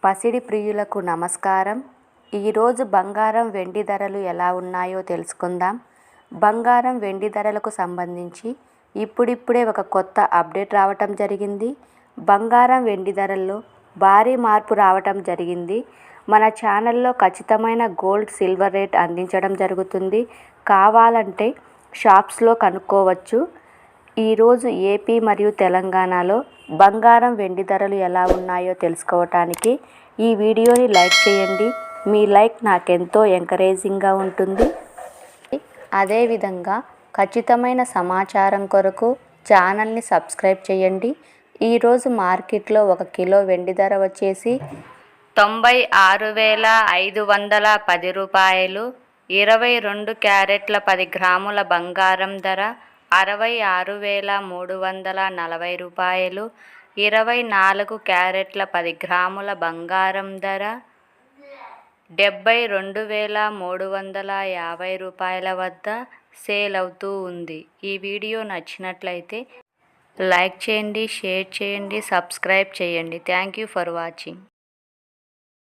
పసిడి ప్రియులకు నమస్కారం. ఈరోజు బంగారం వెండి ధరలు ఎలా ఉన్నాయో తెలుసుకుందాం. బంగారం వెండి ధరలకు సంబంధించి ఇప్పుడిప్పుడే ఒక కొత్త అప్డేట్ రావటం జరిగింది. బంగారం వెండి ధరల్లో భారీ మార్పు రావటం జరిగింది. మన ఛానల్లో ఖచ్చితమైన గోల్డ్ సిల్వర్ రేట్ అందించడం జరుగుతుంది. కావాలంటే షాప్స్లో కనుక్కోవచ్చు. ఈరోజు ఏపీ మరియు తెలంగాణలో బంగారం వెండి ధరలు ఎలా ఉన్నాయో తెలుసుకోవటానికి ఈ వీడియోని లైక్ చేయండి. మీ లైక్ నాకెంతో ఎంకరేజింగ్గా ఉంటుంది. అదేవిధంగా ఖచ్చితమైన సమాచారం కొరకు ఛానల్ని సబ్స్క్రైబ్ చేయండి. ఈరోజు మార్కెట్లో 1 కిలో వెండి ధర వచ్చేసి 96,510 రూపాయలు. 22 క్యారెట్ల 10 గ్రాముల బంగారం ధర 66,340 రూపాయలు. 24 క్యారెట్ల 10 గ్రాముల బంగారం ధర 72,350 రూపాయల వద్ద సేల్ అవుతూ ఉంది. ఈ వీడియో నచ్చినట్లయితే లైక్ చేయండి, షేర్ చేయండి, సబ్స్క్రైబ్ చేయండి. Thank you for watching.